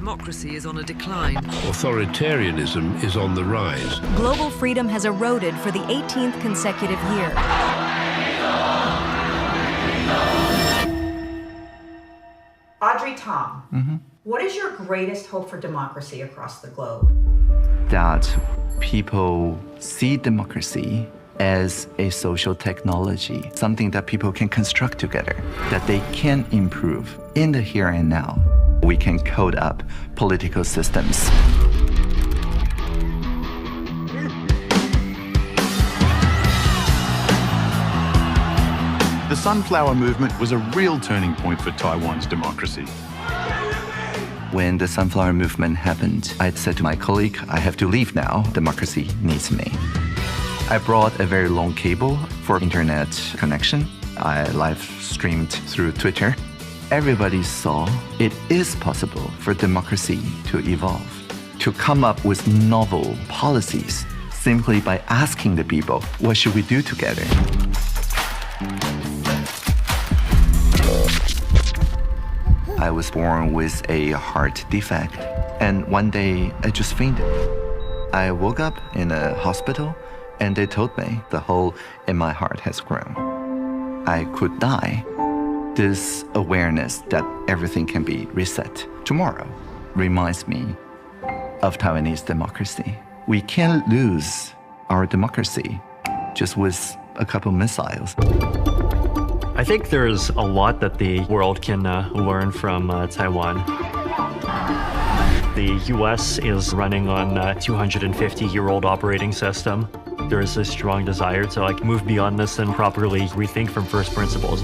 democracy is on a decline. Authoritarianism is on the rise. Global freedom has eroded for the 18th consecutive year. Audrey Tang, what is your greatest hope for democracy across the globe? That people see democracy as a social technology, something that people can construct together, that they can improve in the here and now. We can code up political systems. The Sunflower Movement was a real turning point for Taiwan's democracy. When the Sunflower Movement happened, I said to my colleague, I have to leave now. Democracy needs me. I brought a very long cable for internet connection. I live streamed through Twitter. Everybody saw it is possible for democracy to evolve, to come up with novel policies simply by asking the people, what should we do together? I was born with a heart defect, and one day I just fainted. I woke up in a hospital, and they told me the hole in my heart has grown. I could die. This awareness that everything can be reset tomorrow reminds me of Taiwanese democracy. We can't lose our democracy just with a couple missiles. I think there's a lot that the world can learn from Taiwan. The US is running on a 250-year-old operating system. There is a strong desire to move beyond this and properly rethink from first principles.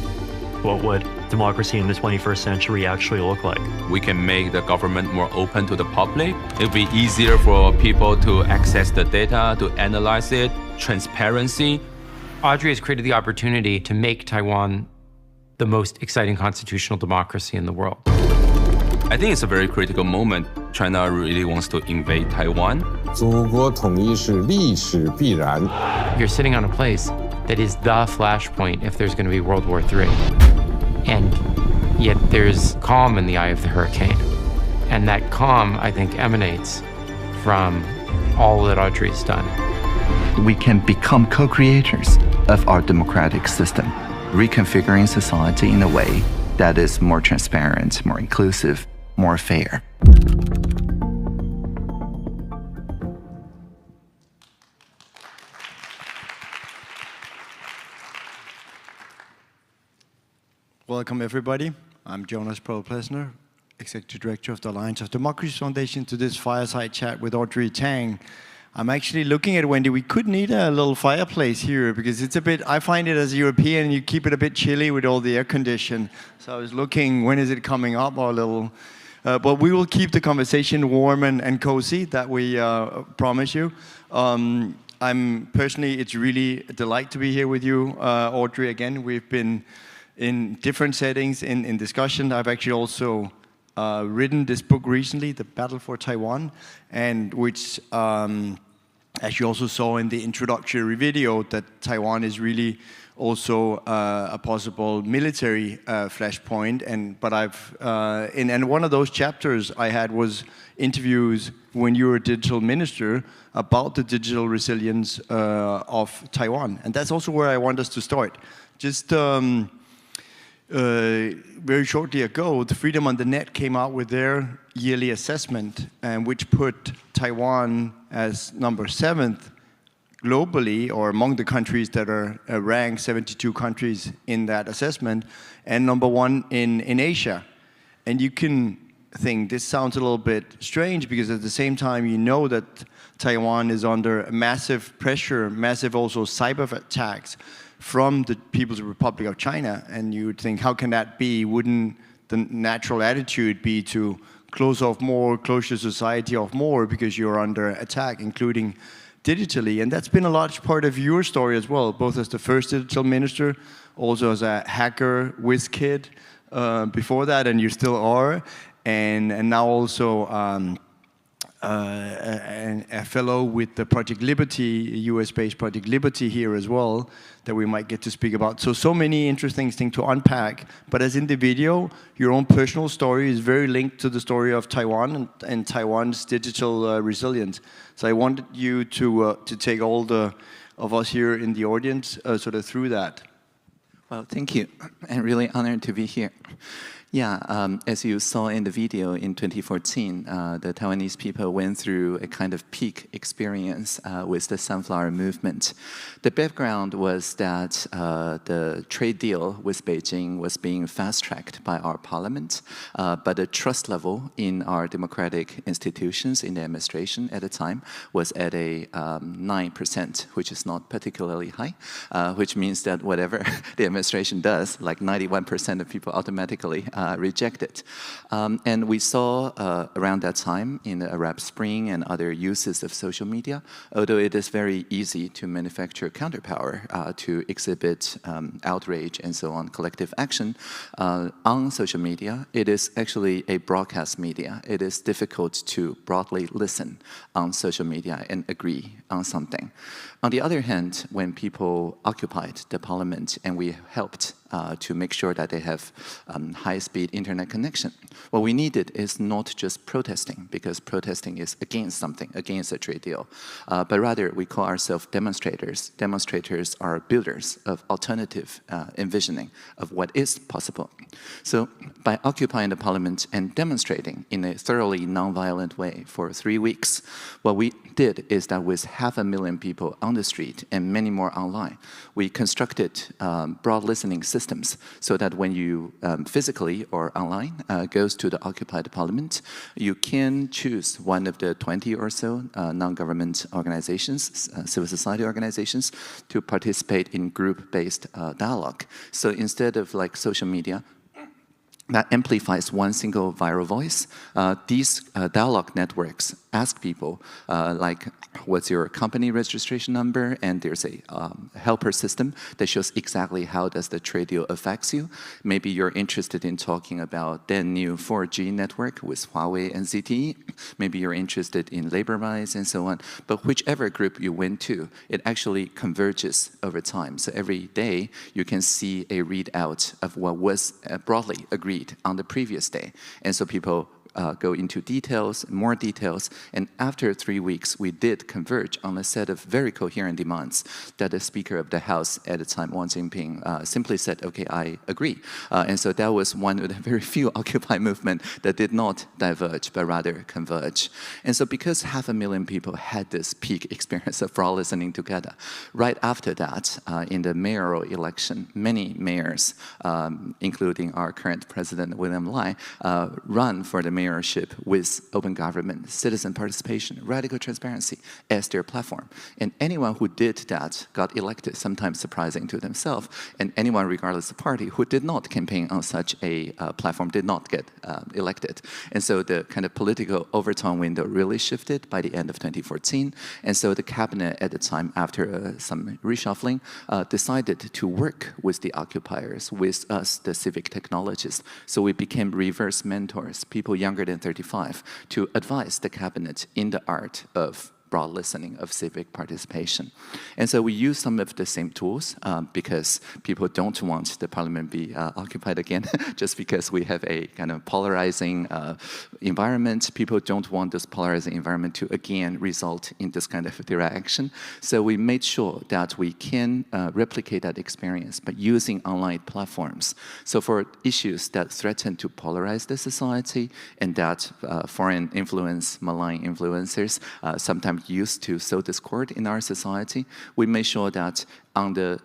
What would democracy in the 21st century actually look like? We can make the government more open to the public. It'll be easier for people to access the data, to analyze it, transparency. Audrey has created the opportunity to make Taiwan the most exciting constitutional democracy in the world. I think it's a very critical moment. China really wants to invade Taiwan. 祖国统一是历史必然. You're sitting on a place that is the flashpoint if there's going to be World War III. And yet there's calm in the eye of the hurricane. And that calm, I think, emanates from all that Audrey's done. We can become co-creators of our democratic system, reconfiguring society in a way that is more transparent, more inclusive, more fair. Welcome, everybody. I'm Jonas Parello-Plesner, Executive Director of the Alliance of Democracies Foundation, to this fireside chat with Audrey Tang. I'm actually looking at Wendy. We could need a little fireplace here because it's a bit, I find it as a European, you keep it a bit chilly with all the air condition. So I was looking, when is it coming up, our little, but we will keep the conversation warm and cozy, that we promise you. Personally, it's really a delight to be here with you, Audrey, again. We've been in different settings, in discussion. I've actually also written this book recently, The Battle for Taiwan, and which, as you also saw in the introductory video, that Taiwan is really also a possible military flashpoint. But and one of those chapters I had was interviews when you were a digital minister about the digital resilience of Taiwan. And that's also where I want us to start. Just very shortly ago, the Freedom on the Net came out with their yearly assessment, which put Taiwan as number 7th globally, or among the countries that are ranked, 72 countries in that assessment, and number 1 in Asia. And you can think this sounds a little bit strange, because at the same time you know that Taiwan is under massive pressure, massive also cyber attacks from the People's Republic of China, and you would think, how can that be? Wouldn't the natural attitude be to close off more, close your society off more, because you're under attack, including digitally? And that's been a large part of your story as well, both as the first digital minister, also as a hacker whiz kid before that, and you still are, and now also a fellow with the Project Liberty, US-based Project Liberty here as well, that we might get to speak about. So many interesting things to unpack. But as in the video, your own personal story is very linked to the story of Taiwan and Taiwan's digital resilience. So I wanted you to take all of us here in the audience sort of through that. Well, thank you, and really honored to be here. Yeah, as you saw in the video in 2014, the Taiwanese people went through a kind of peak experience with the Sunflower Movement. The background was that the trade deal with Beijing was being fast-tracked by our parliament, but the trust level in our democratic institutions in the administration at the time was at a 9%, which is not particularly high, which means that whatever the administration does, like 91% of people automatically reject it. And we saw around that time in the Arab Spring and other uses of social media, although it is very easy to manufacture counterpower to exhibit outrage and so on, collective action on social media, it is actually a broadcast media. It is difficult to broadly listen on social media and agree on something. On the other hand, when people occupied the parliament and we helped to make sure that they have high-speed internet connection, what we needed is not just protesting, because protesting is against something, against a trade deal, but rather we call ourselves demonstrators. Demonstrators are builders of alternative envisioning of what is possible. So by occupying the parliament and demonstrating in a thoroughly nonviolent way for 3 weeks, what we did is that with 500,000 people on the street and many more online, we constructed broad listening systems so that when you physically or online goes to the occupied parliament, you can choose one of the 20 or so non-government organizations, civil society organizations, to participate in group-based dialogue. So instead of like social media, that amplifies one single viral voice. These dialogue networks ask people, like, what's your company registration number? And there's a helper system that shows exactly how does the trade deal affects you. Maybe you're interested in talking about the new 4G network with Huawei and ZTE. Maybe you're interested in labor rights and so on. But whichever group you went to, it actually converges over time. So every day, you can see a readout of what was broadly agreed on the previous day. And so people go into details, more details, and after 3 weeks, we did converge on a set of very coherent demands that the Speaker of the House at the time, Wang Jinping, simply said, okay, I agree. And so that was one of the very few Occupy movement that did not diverge, but rather converge. And so because 500,000 people had this peak experience of broad listening together, right after that, in the mayoral election, many mayors, including our current president, William Lai, run for the mayorship with open government, citizen participation, radical transparency as their platform. And anyone who did that got elected, sometimes surprising to themselves, and anyone, regardless of party, who did not campaign on such a platform did not get elected. And so the kind of political overtone window really shifted by the end of 2014. And so the cabinet at the time, after some reshuffling, decided to work with the occupiers, with us, the civic technologists. So we became reverse mentors, people younger than 35, to advise the cabinet in the art of broad listening, of civic participation. And so we use some of the same tools because people don't want the parliament be occupied again just because we have a kind of polarizing environment. People don't want this polarizing environment to again result in this kind of direct action. So we made sure that we can replicate that experience by using online platforms. So for issues that threaten to polarize the society and that foreign influence, malign influencers sometimes used to sow discord in our society, we made sure that on the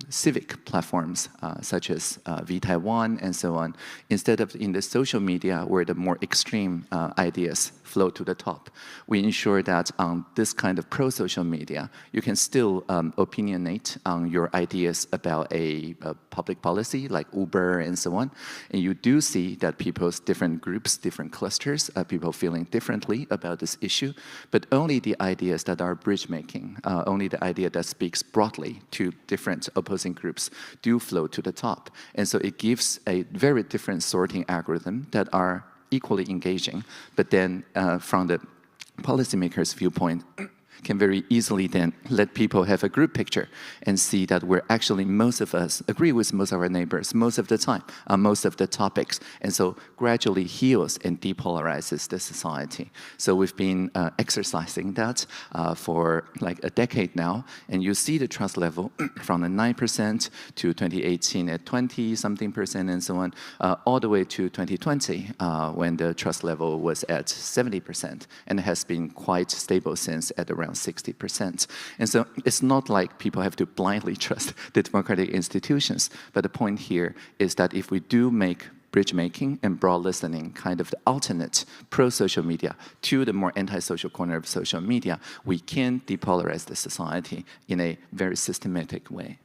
civic platforms, such as Taiwan and so on, instead of in the social media where the more extreme ideas float to the top, we ensure that on this kind of pro-social media, you can still opinionate on your ideas about a public policy like Uber and so on. And you do see that people's different groups, different clusters, people feeling differently about this issue, but only the ideas that are bridge-making, only the idea that speaks broadly to different opposing groups do float to the top. And so it gives a very different sorting algorithm that are equally engaging, but then from the policymakers' viewpoint can very easily then let people have a group picture and see that we're actually, most of us agree with most of our neighbors most of the time on most of the topics, and so gradually heals and depolarizes the society. So we've been exercising that for like a decade now, and you see the trust level from the 9% to 2018 at 20-something% and so on, all the way to 2020 when the trust level was at 70%, and it has been quite stable since at around 60%. And so it's not like people have to blindly trust the democratic institutions, but the point here is that if we do make bridge making and broad listening kind of the alternate pro-social media to the more anti-social corner of social media, we can depolarize the society in a very systematic way.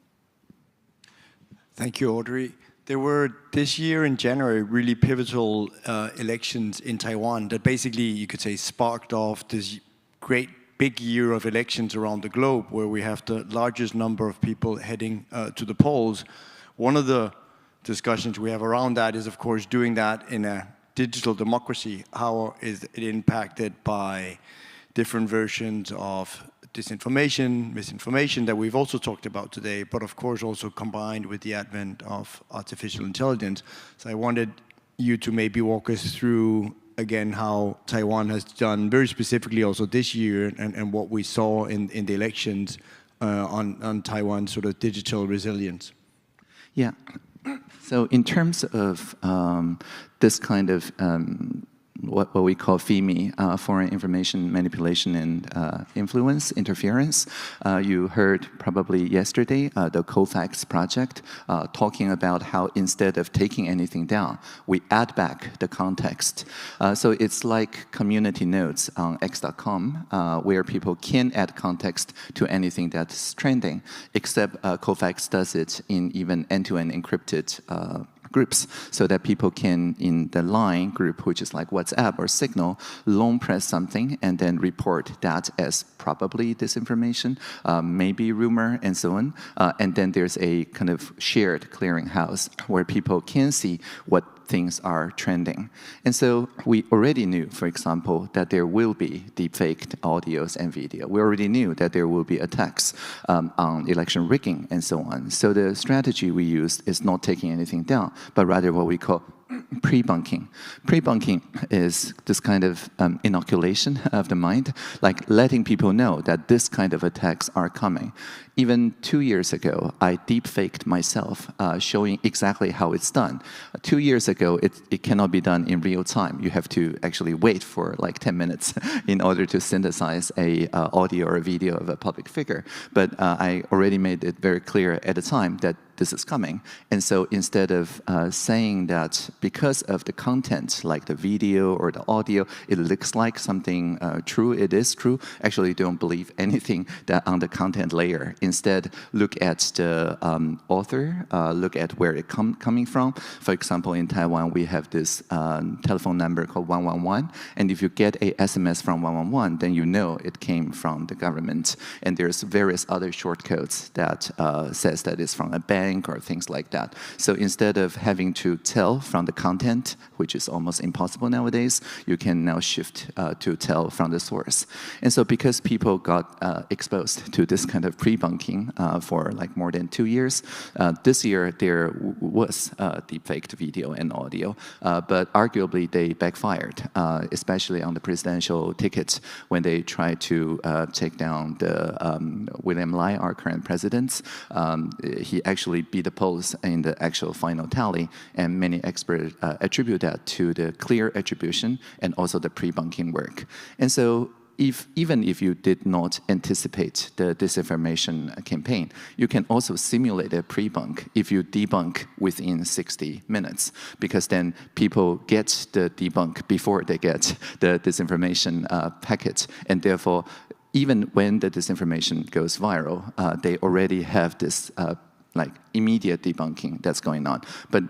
Thank you, Audrey. There were, this year in January, really pivotal elections in Taiwan that basically, you could say, sparked off this great big year of elections around the globe where we have the largest number of people heading to the polls. One of the discussions we have around that is, of course, doing that in a digital democracy. How is it impacted by different versions of disinformation, misinformation that we've also talked about today, but of course also combined with the advent of artificial intelligence. So I wanted you to maybe walk us through again how Taiwan has done very specifically also this year and what we saw in the elections on Taiwan's sort of digital resilience. Yeah, so in terms of this kind of what we call FIMI, foreign information manipulation and influence, interference. You heard probably yesterday the COFAX project talking about how instead of taking anything down, we add back the context. So it's like community notes on x.com where people can add context to anything that's trending, except COFAX does it in even end-to-end encrypted groups, so that people can, in the line group, which is like WhatsApp or Signal, long press something and then report that as probably disinformation, maybe rumor, and so on. And then there's a kind of shared clearinghouse where people can see what things are trending. And so we already knew, for example, that there will be deepfaked audios and video. We already knew that there will be attacks on election rigging and so on. So the strategy we used is not taking anything down, but rather what we call pre-bunking. Pre-bunking is this kind of inoculation of the mind, like letting people know that this kind of attacks are coming. Even 2 years ago, I deep-faked myself, showing exactly how it's done. 2 years ago, it cannot be done in real time. You have to actually wait for like 10 minutes in order to synthesize a audio or a video of a public figure. But I already made it very clear at the time that this is coming. And so instead of saying that because of the content, like the video or the audio, it looks like something true, it is true, actually don't believe anything that on the content layer. Instead, look at the author, look at where it's coming from. For example, in Taiwan, we have this telephone number called 111. And if you get a SMS from 111, then you know it came from the government. And there's various other shortcodes that says that it's from a bank or things like that. So instead of having to tell from the content, which is almost impossible nowadays, you can now shift to tell from the source. And so because people got exposed to this kind of pre-bunking for like more than 2 years, this year there was deepfaked video and audio, but arguably they backfired, especially on the presidential ticket when they tried to take down the William Lai, our current president. He actually beat the polls in the actual final tally, and many experts attribute that to the clear attribution and also the pre-bunking work. And so even if you did not anticipate the disinformation campaign, you can also simulate a pre-bunk if you debunk within 60 minutes, because then people get the debunk before they get the disinformation packet, and therefore, even when the disinformation goes viral, they already have this like immediate debunking that's going on. But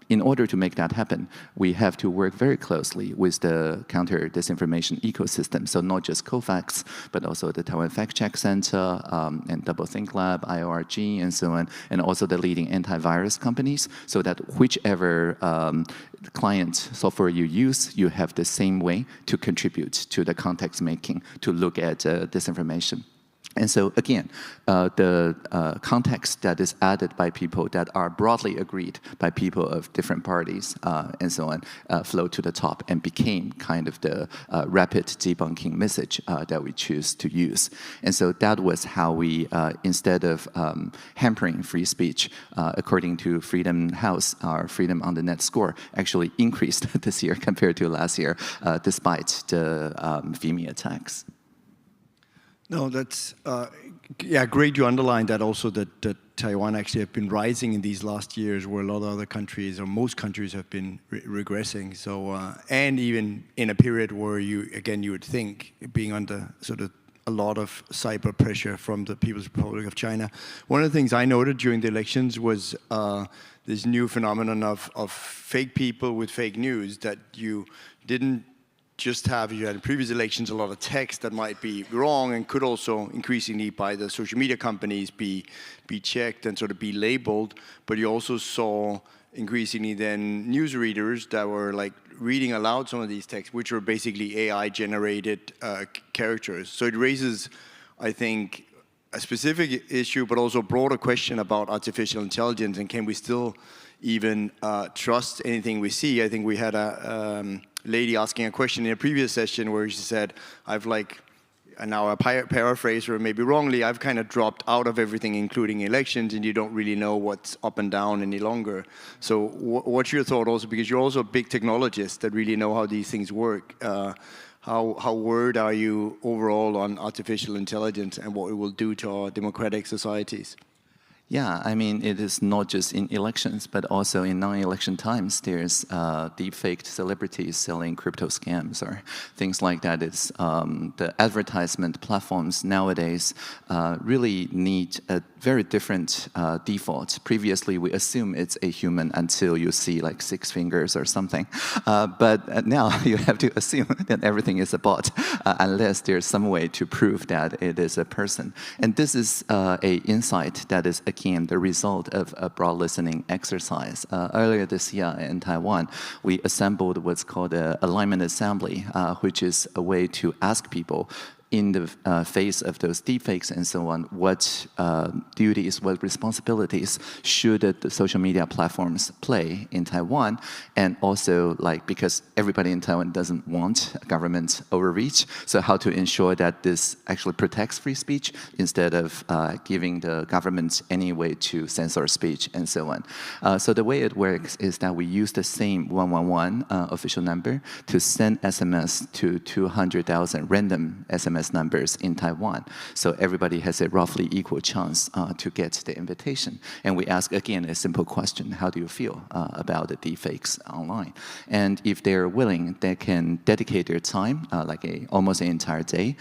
in order to make that happen, we have to work very closely with the counter-disinformation ecosystem. So not just COFAX, but also the Taiwan Fact Check Center and Doublethink Lab, IORG, and so on, and also the leading antivirus companies, so that whichever client software you use, you have the same way to contribute to the context making, to look at disinformation. And so again, the context that is added by people that are broadly agreed by people of different parties and so on flow to the top and became kind of the rapid debunking message that we choose to use. And so that was how we, instead of hampering free speech, according to Freedom House, our Freedom on the Net score actually increased this year compared to last year, despite the Vimy attacks. No, that's great you underlined that also, that Taiwan actually have been rising in these last years, where a lot of other countries, or most countries, have been regressing. So, and even in a period where you would think, being under sort of a lot of cyber pressure from the People's Republic of China. One of the things I noted during the elections was this new phenomenon of fake people with fake news, that you didn't just have, you had in previous elections a lot of text that might be wrong and could also increasingly by the social media companies be checked and sort of be labeled, but you also saw increasingly then newsreaders that were like reading aloud some of these texts, which were basically AI-generated characters. So it raises, I think, a specific issue, but also a broader question about artificial intelligence, and can we still even trust anything we see? I think we had a lady asking a question in a previous session where she said, and now I paraphrase or maybe wrongly, I've kind of dropped out of everything, including elections, and you don't really know what's up and down any longer. So what's your thought also, because you're also a big technologist that really know how these things work. How worried are you overall on artificial intelligence and what it will do to our democratic societies? Yeah, I mean, it is not just in elections, but also in non-election times. There's deep-faked celebrities selling crypto scams or things like that. It's the advertisement platforms nowadays really need a very different default. Previously, we assume it's a human until you see like 6 fingers or something. But now you have to assume that everything is a bot, unless there's some way to prove that it is a person. And this is an insight that is the result of a broad listening exercise. Earlier this year in Taiwan, we assembled what's called an alignment assembly, which is a way to ask people in the face of those deepfakes and so on, what duties, what responsibilities should the social media platforms play in Taiwan? And also, like, because everybody in Taiwan doesn't want government overreach, so how to ensure that this actually protects free speech instead of giving the government any way to censor speech and so on. So the way it works is that we use the same 111 official number to send SMS to 200,000 random SMS numbers in Taiwan. So everybody has a roughly equal chance to get the invitation. And we ask, again, a simple question: how do you feel about the deepfakes online? And if they're willing, they can dedicate their time, almost an entire day,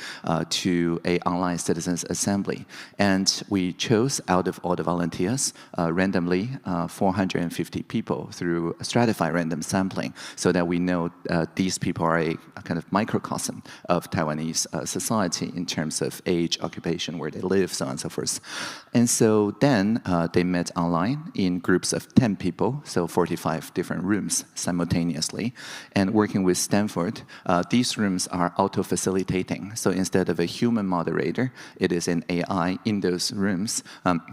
to an online citizens assembly. And we chose, out of all the volunteers, randomly 450 people through stratified random sampling, so that we know these people are a kind of microcosm of Taiwanese society in terms of age, occupation, where they live, so on and so forth. And so then they met online in groups of 10 people, so 45 different rooms simultaneously. And working with Stanford, these rooms are auto-facilitating. So instead of a human moderator, it is an AI in those rooms,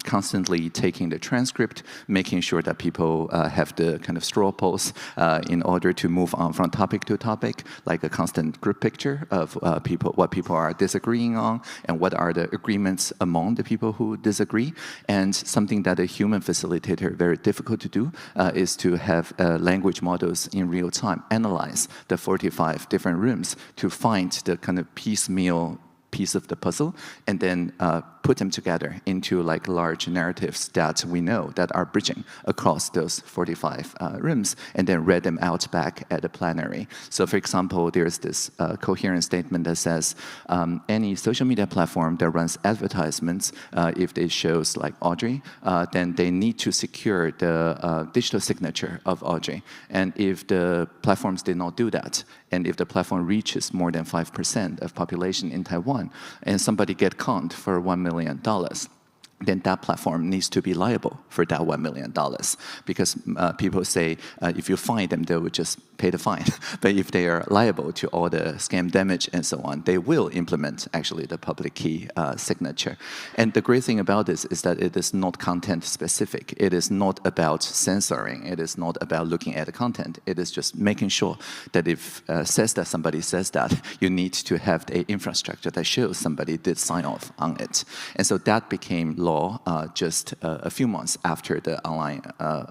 constantly taking the transcript, making sure that people have the kind of straw polls in order to move on from topic to topic, like a constant group picture of what people are disagreeing on and what are the agreements among the people who disagree. And something that a human facilitator, very difficult to do, is to have language models in real time analyze the 45 different rooms to find the kind of piecemeal piece of the puzzle, and then put them together into like large narratives that we know that are bridging across those 45 rooms, and then read them out back at the plenary. So for example, there's this coherent statement that says any social media platform that runs advertisements, if it shows like Audrey, then they need to secure the digital signature of Audrey. And if the platforms did not do that, and if the platform reaches more than 5% of population in Taiwan, and somebody get conned for $1 million, then that platform needs to be liable for that $1 million. Because people say if you fine them, they will just pay the fine. But if they are liable to all the scam damage and so on, they will implement actually the public key signature. And the great thing about this is that it is not content specific. It is not about censoring. It is not about looking at the content. It is just making sure that if somebody says that, you need to have the infrastructure that shows somebody did sign off on it. And so that became law just a few months after the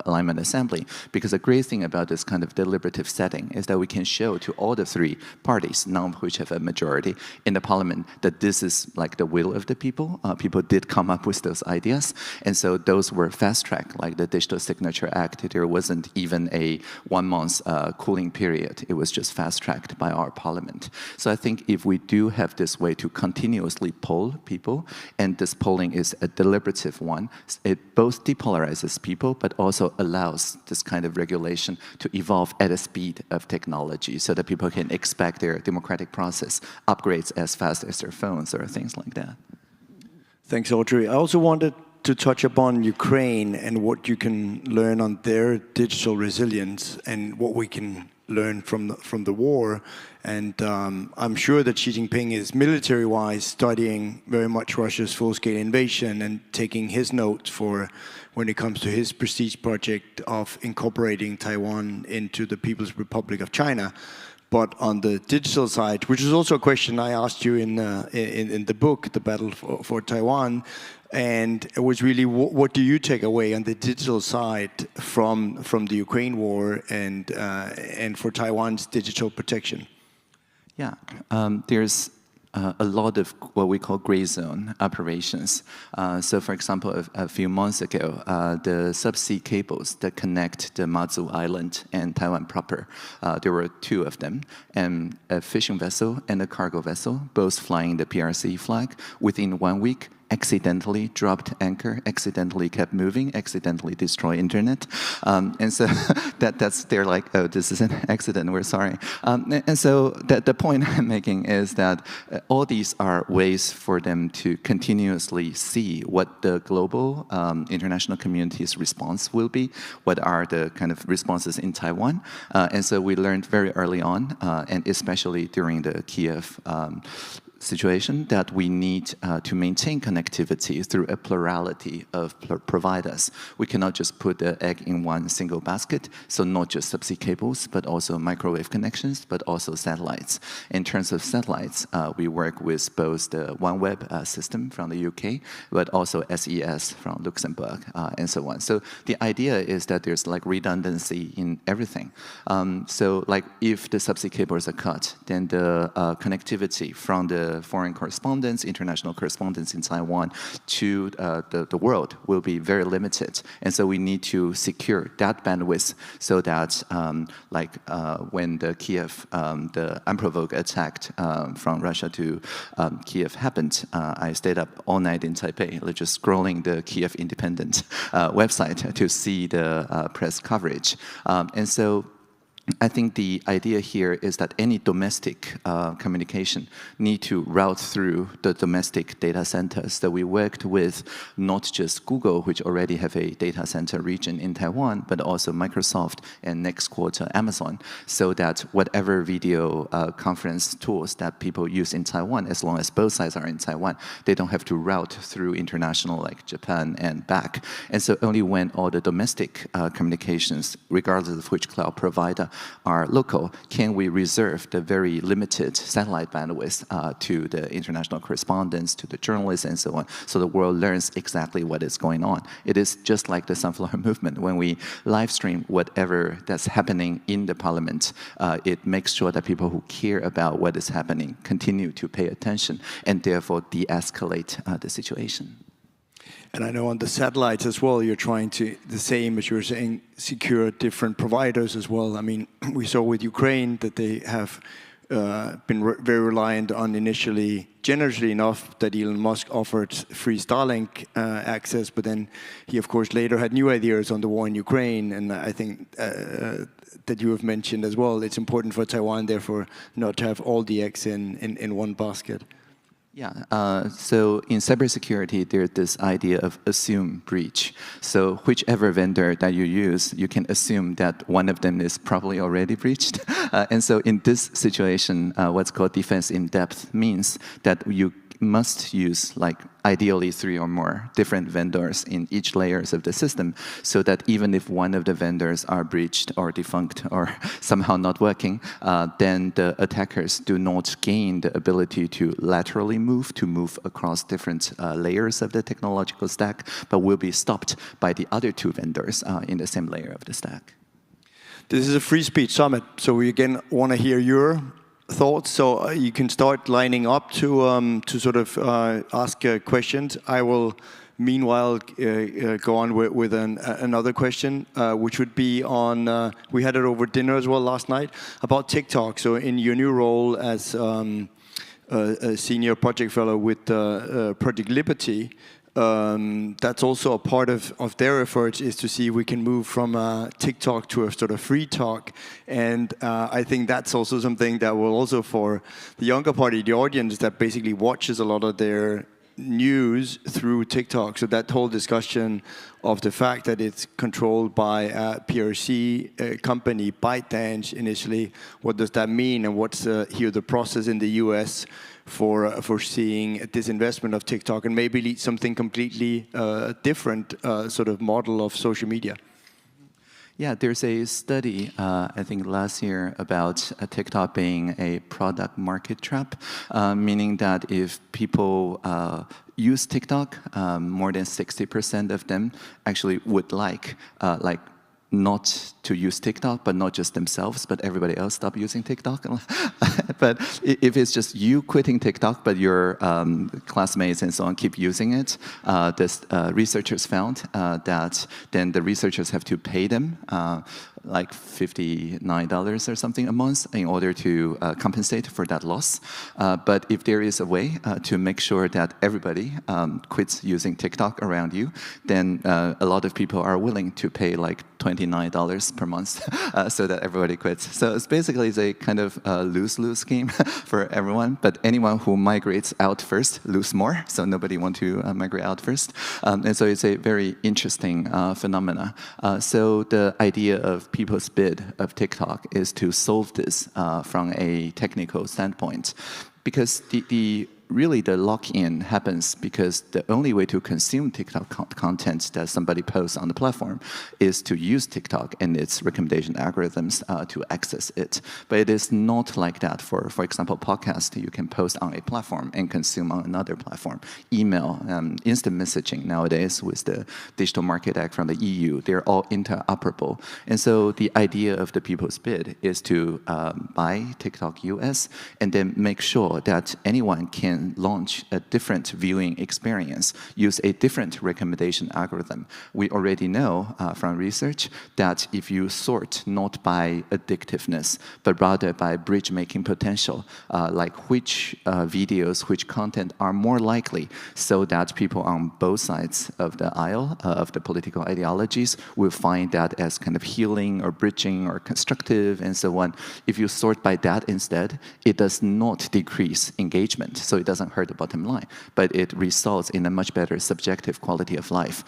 alignment assembly, because the great thing about this kind of deliberative setting is that we can show to all the three parties, none of which have a majority in the parliament, that this is like the will of the people. People did come up with those ideas, and so those were fast-tracked, like the Digital Signature Act. There wasn't even a 1 month cooling period. It was just fast-tracked by our parliament. So I think if we do have this way to continuously poll people, and this polling is a deliberative one, it both depolarizes people, but also allows this kind of regulation to evolve at a speed of technology so that people can expect their democratic process upgrades as fast as their phones or things like that. Thanks, Audrey. I also wanted to touch upon Ukraine and what you can learn on their digital resilience and what we can learn from the war. And I'm sure that Xi Jinping is military-wise studying very much Russia's full-scale invasion and taking his notes for when it comes to his prestige project of incorporating Taiwan into the People's Republic of China. But on the digital side, which is also a question I asked you in the book, The Battle for Taiwan, and it was really, what do you take away on the digital side from the Ukraine war and for Taiwan's digital protection? Yeah, there's a lot of what we call gray zone operations. So for example, a few months ago, the subsea cables that connect the Matsu Island and Taiwan proper, there were two of them, and a fishing vessel and a cargo vessel, both flying the PRC flag, within 1 week, accidentally dropped anchor, accidentally kept moving, accidentally destroy internet. And so they're like, oh, this is an accident, we're sorry. And so the point I'm making is that all these are ways for them to continuously see what the global international community's response will be, what are the kind of responses in Taiwan. And so we learned very early on, and especially during the Kiev situation, that we need to maintain connectivity through a plurality of providers. We cannot just put the egg in one single basket, so not just subsea cables, but also microwave connections, but also satellites. In terms of satellites, we work with both the OneWeb system from the UK, but also SES from Luxembourg, and so on. So the idea is that there's like redundancy in everything. So like if the subsea cables are cut, then the connectivity from the foreign correspondents, international correspondents in Taiwan to the world will be very limited. And so we need to secure that bandwidth so that when the Kiev, the unprovoked attack from Russia to Kiev happened, I stayed up all night in Taipei, just scrolling the Kiev Independent website to see the press coverage. And so I think the idea here is that any domestic communication need to route through the domestic data centers that we worked with, not just Google, which already have a data center region in Taiwan, but also Microsoft and next quarter Amazon, so that whatever video conference tools that people use in Taiwan, as long as both sides are in Taiwan, they don't have to route through international like Japan and back. And so only when all the domestic communications, regardless of which cloud provider, are local, can we reserve the very limited satellite bandwidth to the international correspondents, to the journalists, and so on, so the world learns exactly what is going on. It is just like the Sunflower Movement. When we live stream whatever that's happening in the parliament, it makes sure that people who care about what is happening continue to pay attention and therefore de-escalate the situation. And I know on the satellites as well, you're trying to, the same as you were saying, secure different providers as well. I mean, we saw with Ukraine that they have been very reliant on initially, generously enough, that Elon Musk offered free Starlink access, but then he, of course, later had new ideas on the war in Ukraine, and I think that you have mentioned as well, it's important for Taiwan, therefore, not to have all the eggs in one basket. Yeah, so in cybersecurity, there's this idea of assume breach. So whichever vendor that you use, you can assume that one of them is probably already breached. And so in this situation, what's called defense in depth means that you must use, like, ideally 3 or more different vendors in each layers of the system, so that even if one of the vendors are breached or defunct or somehow not working, then the attackers do not gain the ability to laterally move across different layers of the technological stack, but will be stopped by the other 2 vendors in the same layer of the stack. This is a free speech summit, so we again want to hear your thoughts, so you can start lining up to sort of ask questions. I will, meanwhile, go on with another question, which would be on, we had it over dinner as well last night, about TikTok. So in your new role as a senior project fellow with Project Liberty, that's also a part of their efforts, is to see if we can move from TikTok to a sort of free talk. And I think that's also something that will also, for the younger party, the audience that basically watches a lot of their news through TikTok. So that whole discussion of the fact that it's controlled by a PRC company, ByteDance initially, what does that mean? And what's here the process in the US for seeing a disinvestment of TikTok and maybe lead something completely different sort of model of social media? Yeah, there's a study, I think last year, about TikTok being a product market trap, meaning that if people use TikTok, more than 60% of them actually would like not to use TikTok, but not just themselves, but everybody else stop using TikTok. But if it's just you quitting TikTok, but your classmates and so on keep using it, the researchers found that then the researchers have to pay them like $59 or something a month in order to compensate for that loss. But if there is a way to make sure that everybody quits using TikTok around you, then a lot of people are willing to pay like $29 per month so that everybody quits. So it's basically a kind of lose-lose scheme for everyone, but anyone who migrates out first lose more, so nobody wants to migrate out first. And so it's a very interesting phenomena. So the idea of people's bid of TikTok is to solve this from a technical standpoint, because really the lock-in happens because the only way to consume TikTok content that somebody posts on the platform is to use TikTok and its recommendation algorithms to access it. But it is not like that for example, podcast. You can post on a platform and consume on another platform. Email, instant messaging nowadays with the Digital Market Act from the EU, they're all interoperable. And so the idea of the people's bid is to buy TikTok US and then make sure that anyone can launch a different viewing experience, use a different recommendation algorithm. We already know from research that if you sort not by addictiveness, but rather by bridge-making potential, like which videos, which content are more likely, so that people on both sides of the aisle of the political ideologies will find that as kind of healing or bridging or constructive and so on. If you sort by that instead, it does not decrease engagement. So it doesn't hurt the bottom line, but it results in a much better subjective quality of life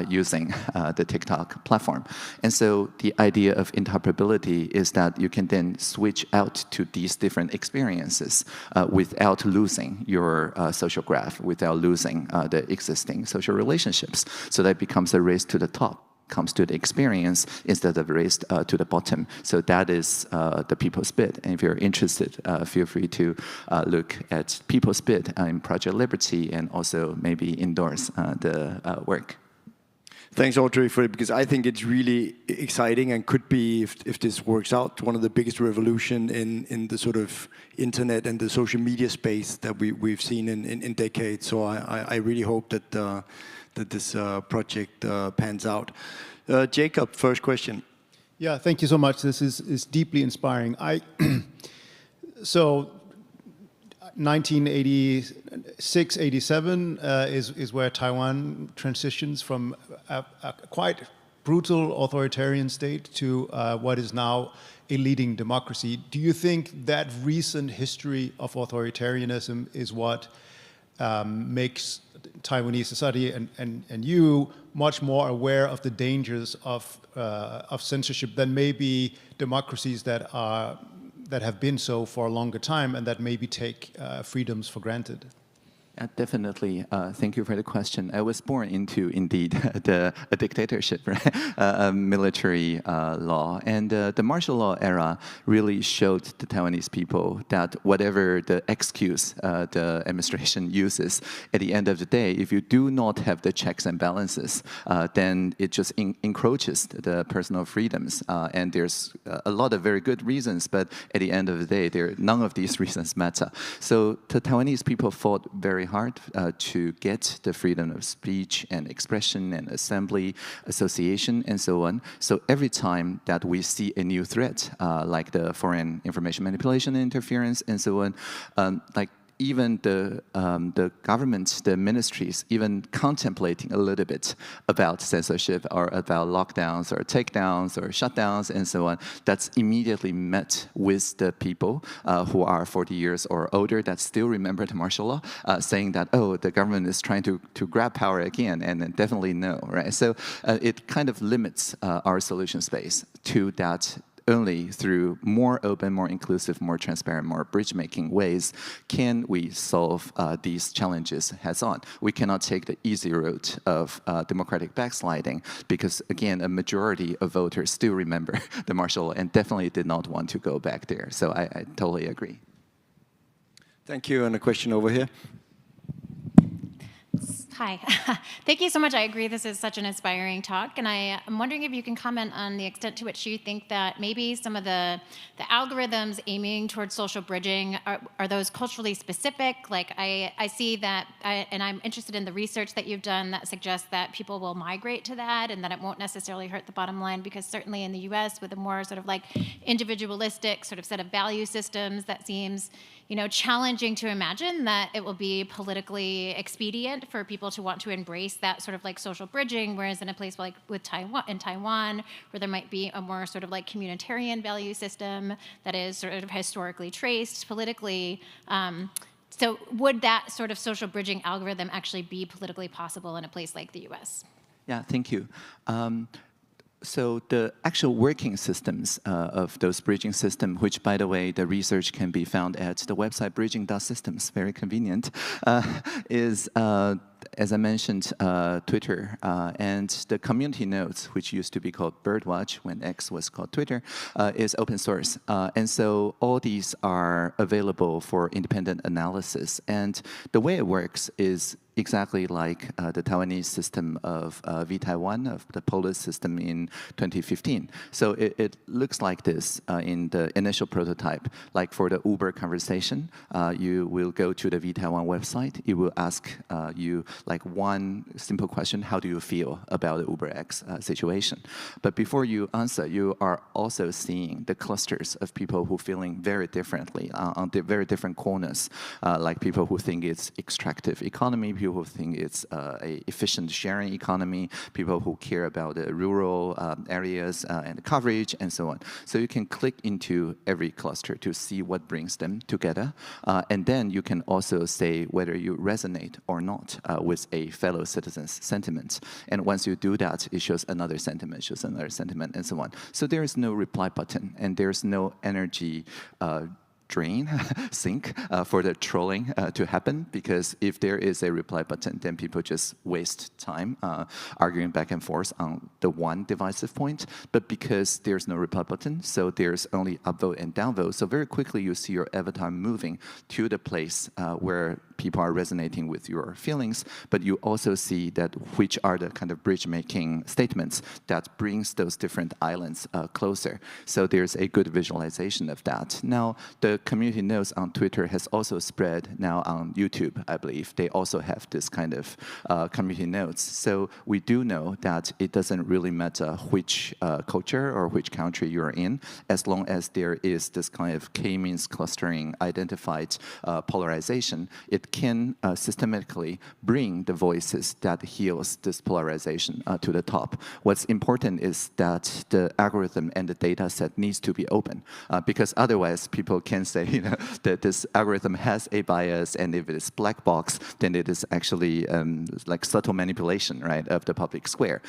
using the TikTok platform. And so the idea of interoperability is that you can then switch out to these different experiences without losing your social graph, without losing the existing social relationships. So that becomes a race to the top. comes to the experience instead of race to the bottom. So that is the people's bid. And if you're interested, feel free to look at people's bid in Project Liberty and also maybe endorse the work. Thanks, Audrey, for it, because I think it's really exciting and could be, if this works out, one of the biggest revolution in the sort of internet and the social media space that we've seen in decades. So I really hope that that this project pans out. Jacob, first question. Yeah, thank you so much. This is deeply inspiring. So 1986, 87 is where Taiwan transitions from a quite brutal authoritarian state to what is now a leading democracy. Do you think that recent history of authoritarianism is what makes Taiwanese society and you much more aware of the dangers of censorship than maybe democracies that have been so for a longer time and that maybe take freedoms for granted? Definitely. Thank you for the question. I was born into, indeed, a dictatorship, right? Military law. And the martial law era really showed the Taiwanese people that whatever the excuse the administration uses, at the end of the day, if you do not have the checks and balances, then it just encroaches the personal freedoms. And there's a lot of very good reasons, but at the end of the day, none of these reasons matter. So the Taiwanese people fought very hard to get the freedom of speech and expression and assembly, association, and so on. So every time that we see a new threat, like the foreign information manipulation and interference and so on, like even the governments, the ministries, even contemplating a little bit about censorship or about lockdowns or takedowns or shutdowns and so on, that's immediately met with the people who are 40 years or older that still remember the martial law, saying that, oh, the government is trying to grab power again, and then definitely no, right? So it kind of limits our solution space to that. Only through more open, more inclusive, more transparent, more bridge-making ways can we solve these challenges heads-on. We cannot take the easy route of democratic backsliding because, again, a majority of voters still remember the martial law and definitely did not want to go back there. So I totally agree. Thank you. And a question over here. Hi. Thank you so much. I agree this is such an inspiring talk, and I'm wondering if you can comment on the extent to which you think that maybe some of the algorithms aiming towards social bridging, are those culturally specific? Like I see that, and I'm interested in the research that you've done that suggests that people will migrate to that and that it won't necessarily hurt the bottom line, because certainly in the US with a more sort of like individualistic sort of set of value systems, that seems, you know, challenging to imagine that it will be politically expedient for people to want to embrace that sort of like social bridging, whereas in a place like with Taiwan, where there might be a more sort of like communitarian value system that is sort of historically traced politically. So would that sort of social bridging algorithm actually be politically possible in a place like the US? Yeah, thank you. So the actual working systems of those bridging systems, which, by the way, the research can be found at the website bridging.systems, very convenient, is, as I mentioned, Twitter. And the community nodes, which used to be called Birdwatch when X was called Twitter, is open source. And so all these are available for independent analysis. And the way it works is exactly like the Taiwanese system of V-Taiwan, of the Polish system in 2015. So it looks like this in the initial prototype. Like for the Uber conversation, you will go to the V-Taiwan website. It will ask you like one simple question: how do you feel about the Uber X situation? But before you answer, you are also seeing the clusters of people who are feeling very differently on the very different corners, like people who think it's extractive economy, people who think it's a efficient sharing economy, people who care about the rural areas and the coverage, and so on. So you can click into every cluster to see what brings them together. And then you can also say whether you resonate or not with a fellow citizen's sentiment. And once you do that, it shows another sentiment, shows another sentiment, and so on. So there is no reply button, and there's no energy drain, sink for the trolling to happen, because if there is a reply button, then people just waste time arguing back and forth on the one divisive point. But because there's no reply button, so there's only upvote and downvote, so very quickly you see your avatar moving to the place where people are resonating with your feelings, but you also see that which are the kind of bridge-making statements that brings those different islands closer. So there's a good visualization of that. Now, the community notes on Twitter has also spread now on YouTube, I believe. They also have this kind of community notes. So we do know that it doesn't really matter which culture or which country you're in, as long as there is this kind of k-means clustering identified polarization, it can systematically bring the voices that heals this polarization to the top. What's important is that the algorithm and the data set needs to be open, because otherwise people can say, that this algorithm has a bias, and if it is black box, then it is actually like subtle manipulation, right, of the public square.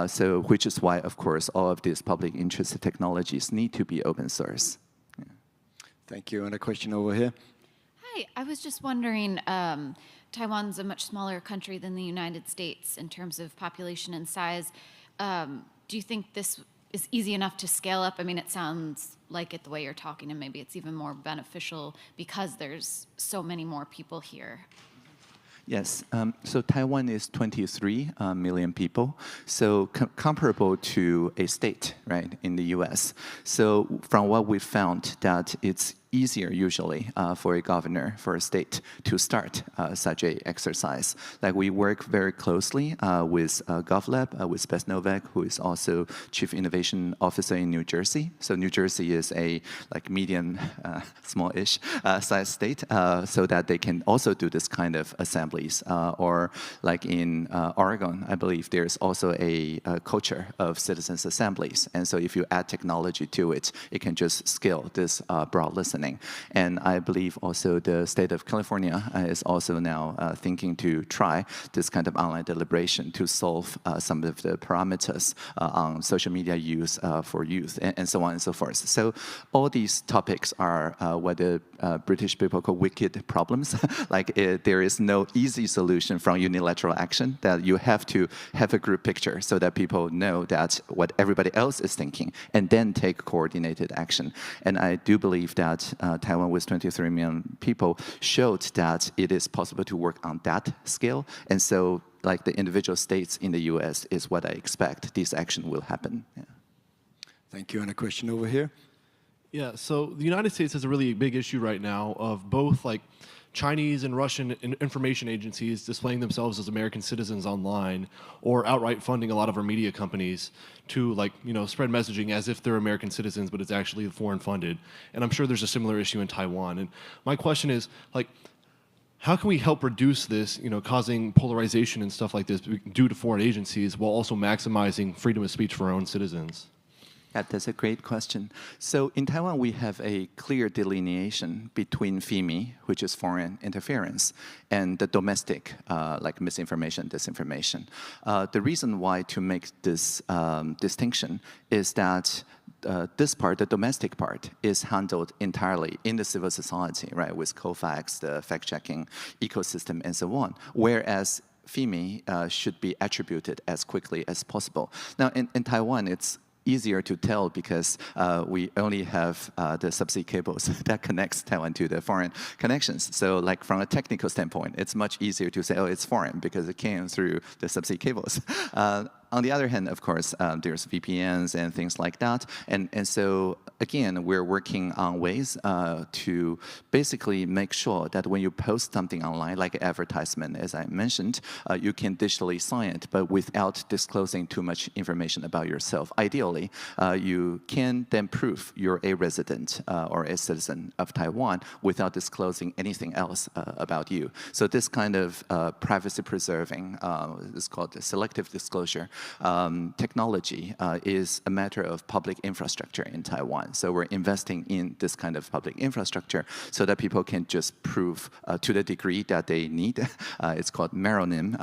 So which is why, of course, all of these public interest technologies need to be open source. Yeah. Thank you. And a question over here. Hi, I was just wondering, Taiwan's a much smaller country than the United States in terms of population and size. Do you think this is easy enough to scale up? I mean, it sounds like it the way you're talking, and maybe it's even more beneficial because there's so many more people here. Yes, so Taiwan is 23 million people, so comparable to a state, right, in the US. So from what we found, that it's easier usually for a governor, for a state to start such a exercise. Like we work very closely with GovLab, with Beth Novak, who is also Chief Innovation Officer in New Jersey. So New Jersey is a like medium, small-ish size state, so that they can also do this kind of assemblies. Or like in Oregon, I believe there's also a culture of citizens' assemblies. And so if you add technology to it, it can just scale this broad listening. And I believe also the state of California is also now thinking to try this kind of online deliberation to solve some of the parameters on social media use for youth, and so on and so forth. So all these topics are what the British people call wicked problems. Like there is no easy solution from unilateral action, that you have to have a group picture so that people know that what everybody else is thinking, and then take coordinated action. And I do believe that Taiwan with 23 million people showed that it is possible to work on that scale. And so like the individual states in the US is what I expect this action will happen. Yeah. Thank you. And a question over here. Yeah, so the United States has a really big issue right now of both like Chinese and Russian information agencies displaying themselves as American citizens online, or outright funding a lot of our media companies to spread messaging as if they're American citizens, but it's actually foreign funded. And I'm sure there's a similar issue in Taiwan. And my question is, how can we help reduce this, causing polarization and stuff like this due to foreign agencies, while also maximizing freedom of speech for our own citizens? Yeah, that's a great question. So in Taiwan, we have a clear delineation between FIMI, which is foreign interference, and the domestic, like misinformation, disinformation. The reason why to make this distinction is that this part, the domestic part, is handled entirely in the civil society, right, with COFAX, the fact-checking ecosystem, and so on, whereas FIMI should be attributed as quickly as possible. Now, in Taiwan, it's easier to tell because we only have the subsea cables that connects Taiwan to the foreign connections. So like from a technical standpoint, it's much easier to say, oh, it's foreign because it came through the subsea cables. On the other hand, of course, there's VPNs and things like that. And so, again, we're working on ways to basically make sure that when you post something online, like an advertisement, as I mentioned, you can digitally sign it, but without disclosing too much information about yourself. Ideally, you can then prove you're a resident or a citizen of Taiwan without disclosing anything else about you. So this kind of privacy preserving is called selective disclosure. technology is a matter of public infrastructure in Taiwan. So we're investing in this kind of public infrastructure so that people can just prove to the degree that they need. It's called meronym,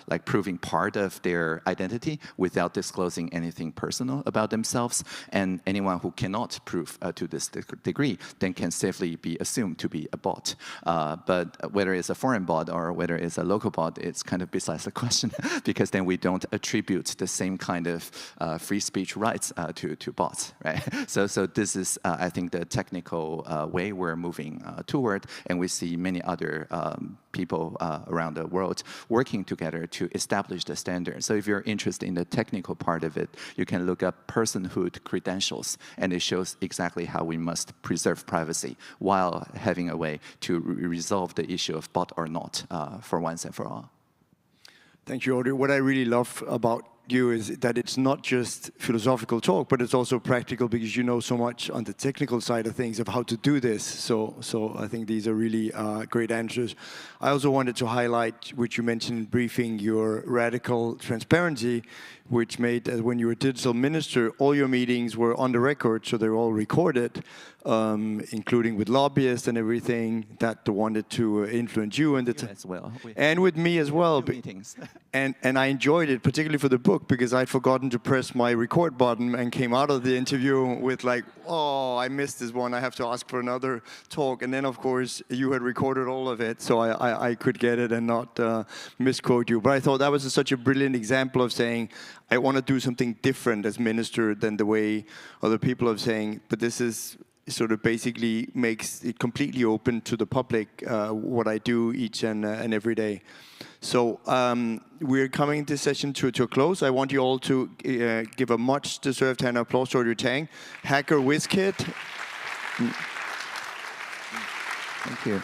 like proving part of their identity without disclosing anything personal about themselves. And anyone who cannot prove to this degree then can safely be assumed to be a bot. But whether it's a foreign bot or whether it's a local bot, it's kind of besides the question, because then we don't attribute the same kind of free speech rights to bots, right? So this is, I think, the technical way we're moving toward, and we see many other people around the world working together to establish the standard. So if you're interested in the technical part of it, you can look up personhood credentials, and it shows exactly how we must preserve privacy while having a way to resolve the issue of bot or not for once and for all. Thank you, Audrey. What I really love about you is that it's not just philosophical talk, but it's also practical, because you know so much on the technical side of things of how to do this. So I think these are really great answers. I also wanted to highlight, which you mentioned in briefing, your radical transparency, which made that when you were digital minister, all your meetings were on the record, so they're all recorded, including with lobbyists and everything that wanted to influence you and as well. And with me as well. Meetings. And I enjoyed it, particularly for the book, because I'd forgotten to press my record button and came out of the interview with like, oh, I missed this one, I have to ask for another talk. And then, of course, you had recorded all of it, so I could get it and not misquote you. But I thought that was such a brilliant example of saying, I want to do something different as minister than the way other people are saying, but this is sort of basically makes it completely open to the public, what I do each and every day. So we're coming this session to a close. I want you all to give a much deserved hand of applause to Audrey Tang, hacker WizKid. Thank you.